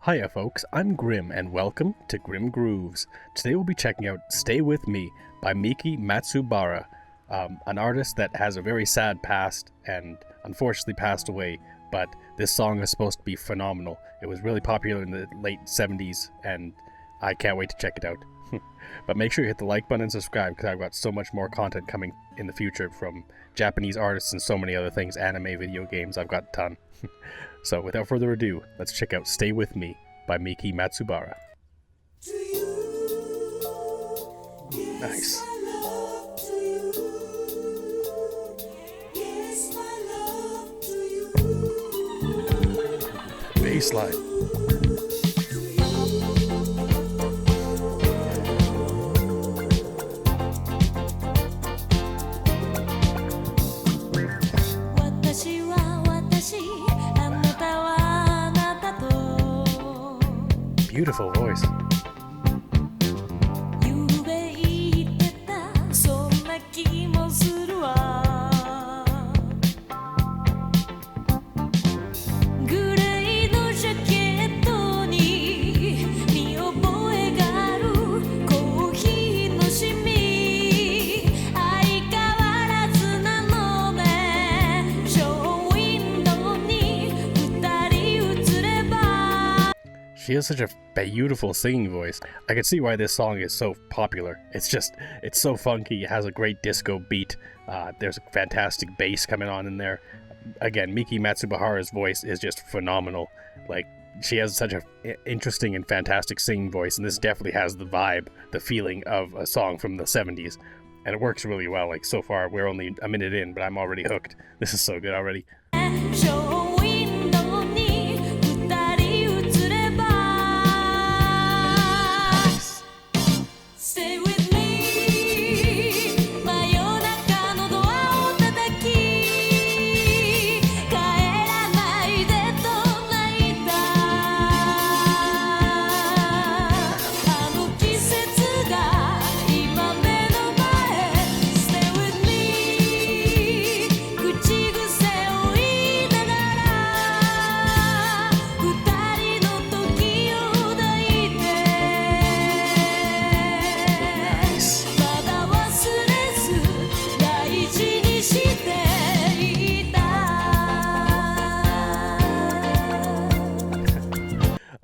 Hiya folks, I'm Grim and welcome to Grim Grooves. Today we'll be checking out Stay With Me by Miki Matsubara, an artist that has a very sad past and unfortunately passed away, but this song is supposed to be phenomenal. It was really popular in the late 70s and I can't wait to check it out. But make sure you hit the like button and subscribe because I've got so much more content coming in the future from Japanese artists and so many other things, anime, video games, I've got a ton. So without further ado, let's check out Stay With Me by Miki Matsubara. Nice. Bass line. Beautiful voice. She has such a beautiful singing voice. I can see why this song is so popular. It's so funky. It has a great disco beat. There's a fantastic bass coming on in there. Again, Miki Matsubara's voice is just phenomenal. Like, she has such a interesting and fantastic singing voice, and this definitely has the vibe, the feeling of a song from the 70s. And it works really well. Like, so far, we're only a minute in, but I'm already hooked. This is so good already.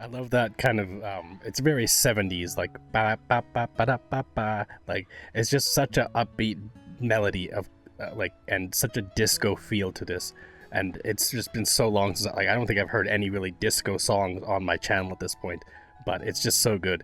I love that kind of, it's very 70s, like, ba ba ba ba da ba ba. Like, it's just such a upbeat melody of, and such a disco feel to this. And it's just been so long since, like, I don't think I've heard any really disco songs on my channel at this point. But it's just so good.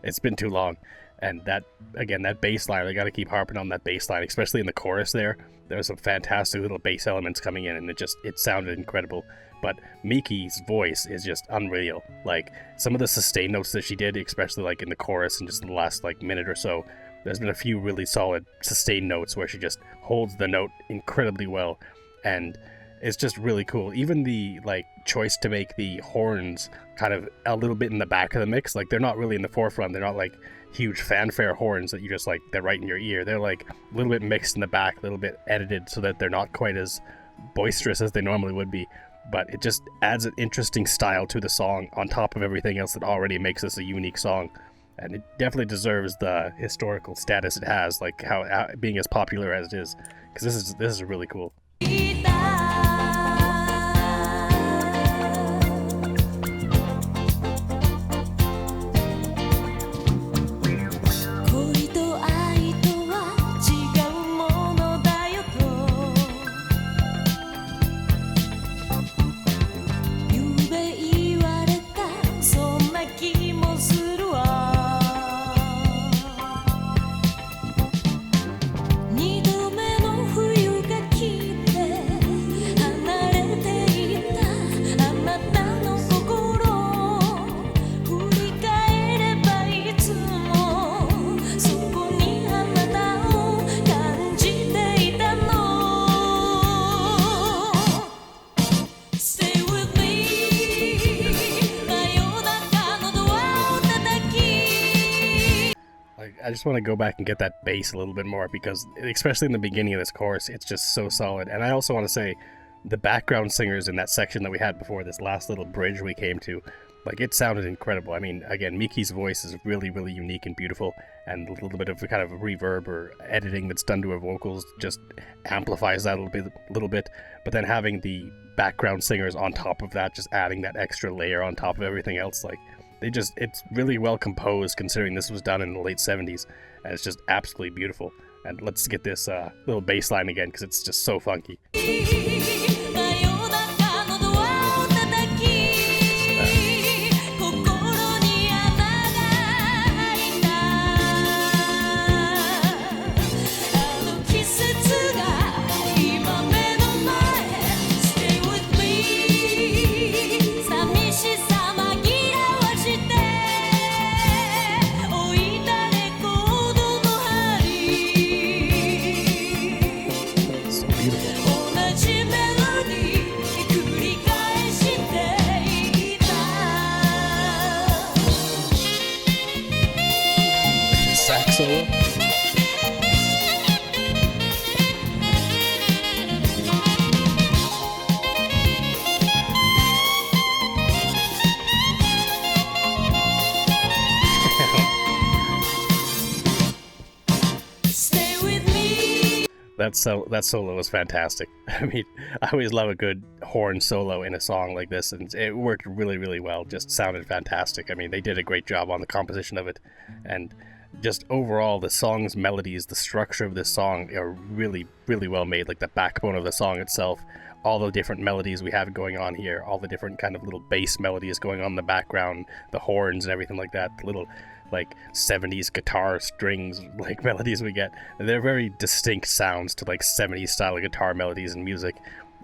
It's been too long. And that, again, that bass line, I gotta keep harping on that bass line, especially in the chorus there. There's some fantastic little bass elements coming in, and it sounded incredible. But Miki's voice is just unreal. Like, some of the sustain notes that she did, especially like in the chorus and just in the last like minute or so, there's been a few really solid sustain notes where she just holds the note incredibly well, and it's just really cool. Even the like choice to make the horns kind of a little bit in the back of the mix, like they're not really in the forefront, they're not like huge fanfare horns that you just like, they're right in your ear. They're like a little bit mixed in the back, a little bit edited so that they're not quite as boisterous as they normally would be. But it just adds an interesting style to the song on top of everything else that already makes this a unique song. And it definitely deserves the historical status it has, like how being as popular as it is, because this is really cool. I just want to go back and get that bass a little bit more, because especially in the beginning of this chorus, it's just so solid. And I also want to say the background singers in that section that we had before, this last little bridge we came to, Like, it sounded incredible. I mean, again, Miki's voice is really, really unique and beautiful, and a little bit of a kind of reverb or editing that's done to her vocals just amplifies that a little bit. But then having the background singers on top of that, just adding that extra layer on top of everything else, like, it's really well composed considering this was done in the late 70s, and it's just absolutely beautiful. And let's get this little bass line again, because it's just so funky. Sax solo. That solo was fantastic. I mean, I always love a good horn solo in a song like this, and it worked really, really well. Just sounded fantastic. I mean, they did a great job on the composition of it, and just overall, the song's melodies, the structure of this song are really, really well made. Like the backbone of the song itself, all the different melodies we have going on here, all the different kind of little bass melodies going on in the background, the horns and everything like that, the little like 70s guitar strings like melodies we get. They're very distinct sounds to like 70s style guitar melodies and music,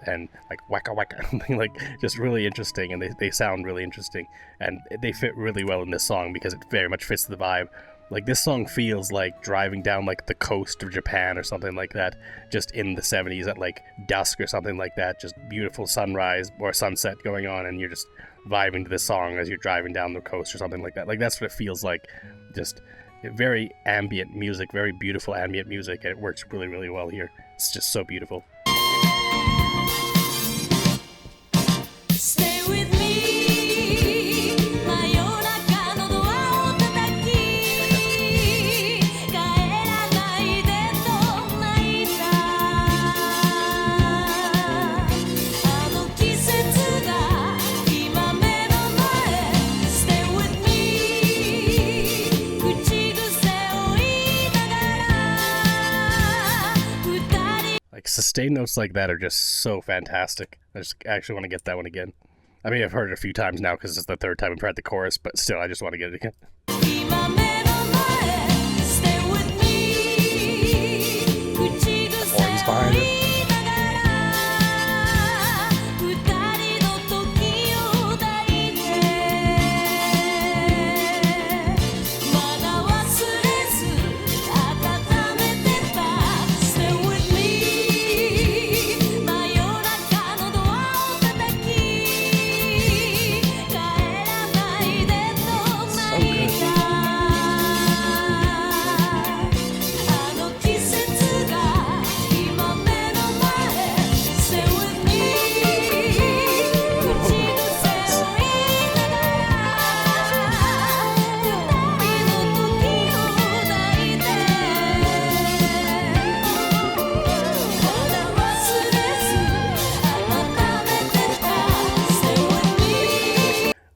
and like wacka wacka, like just really interesting, and they sound really interesting, and they fit really well in this song because it very much fits the vibe. Like, this song feels like driving down like the coast of Japan or something like that, just in the 70s at like dusk or something like that, just beautiful sunrise or sunset going on, and you're just vibing to this song as you're driving down the coast or something like that. Like, that's what it feels like. Just very ambient music, very beautiful ambient music, and it works really, really well here. It's just so beautiful. Stay with me. Sustained notes like that are just so fantastic. I just actually want to get that one again. I mean, I've heard it a few times now because it's the third time I've heard the chorus, but still, I just want to get it again. The horns behind it.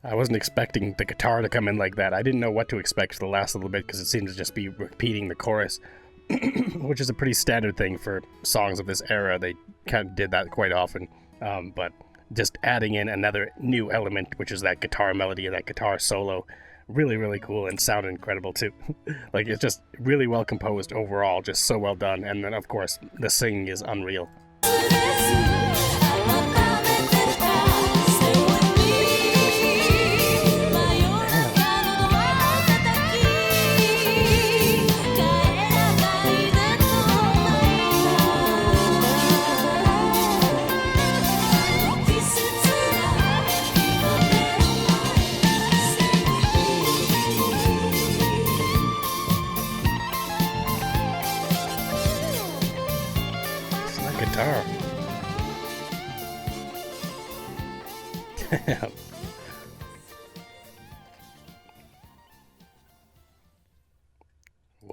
I wasn't expecting the guitar to come in like that. I didn't know what to expect for the last little bit because it seemed to just be repeating the chorus, which is a pretty standard thing for songs of this era. They kind of did that quite often, but just adding in another new element, which is that guitar melody and that guitar solo, really, really cool, and sounded incredible too. Like, it's just really well composed overall, just so well done, and then of course the singing is unreal. Guitar.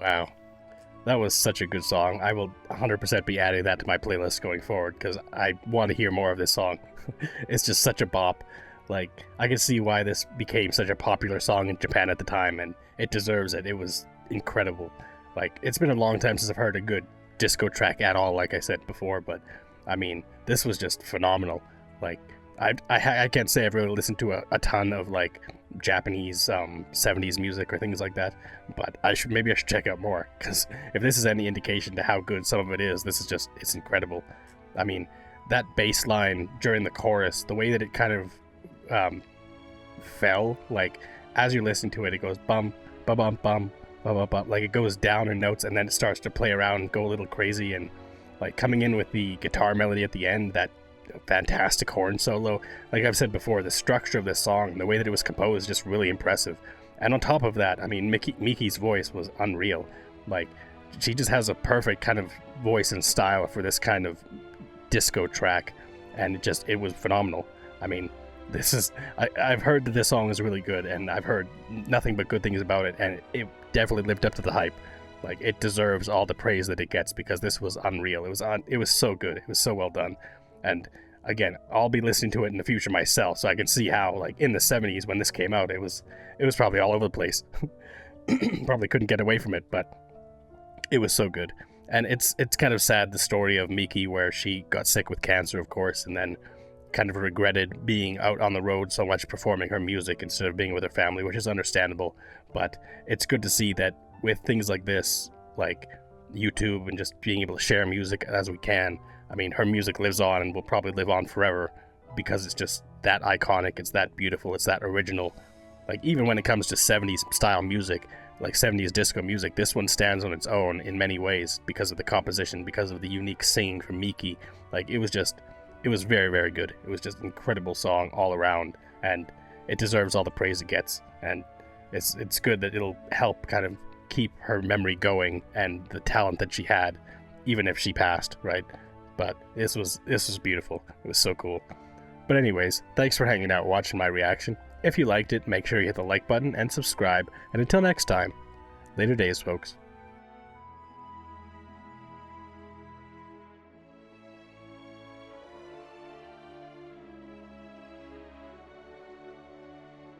Wow. That was such a good song. I will 100% be adding that to my playlist going forward because I want to hear more of this song. It's just such a bop. Like, I can see why this became such a popular song in Japan at the time, and it deserves it. It was incredible. Like, it's been a long time since I've heard a good disco track at all, like I said before, but I mean, this was just phenomenal. Like, I can't say I've really listened to a ton of like Japanese 70s music or things like that, but maybe I should check out more, because if this is any indication to how good some of it is, this is just, it's incredible. I mean, that bass line during the chorus, the way that it kind of fell, like as you're listening to it, it goes bum bum bum bum bum bum bum, like it goes down in notes and then it starts to play around and go a little crazy, and like coming in with the guitar melody at the end, that fantastic horn solo. Like I've said before, the structure of this song, the way that it was composed, is just really impressive. And on top of that, I mean, Miki's voice was unreal. Like, she just has a perfect kind of voice and style for this kind of disco track, and it was phenomenal. I mean, I've heard that this song is really good, and I've heard nothing but good things about it, and it definitely lived up to the hype. Like, it deserves all the praise that it gets, because this was unreal. It was so good. It was so well done. And again, I'll be listening to it in the future myself, so I can see how, like, in the 70s when this came out, it was probably all over the place. Probably couldn't get away from it, but it was so good. And it's kind of sad, the story of Miki, where she got sick with cancer, of course, and then kind of regretted being out on the road so much, performing her music instead of being with her family, which is understandable. But it's good to see that with things like this, like YouTube and just being able to share music as we can, I mean, her music lives on and will probably live on forever, because it's just that iconic, it's that beautiful, it's that original. Like, even when it comes to 70s style music, like 70s disco music, this one stands on its own in many ways because of the composition, because of the unique singing from Miki. Like, it was very, very good. It was just an incredible song all around, and it deserves all the praise it gets. And it's good that it'll help kind of keep her memory going and the talent that she had, even if she passed, right? But this was beautiful. It was so cool. But anyways, thanks for hanging out watching my reaction. If you liked it, make sure you hit the like button and subscribe. And until next time, later days, folks.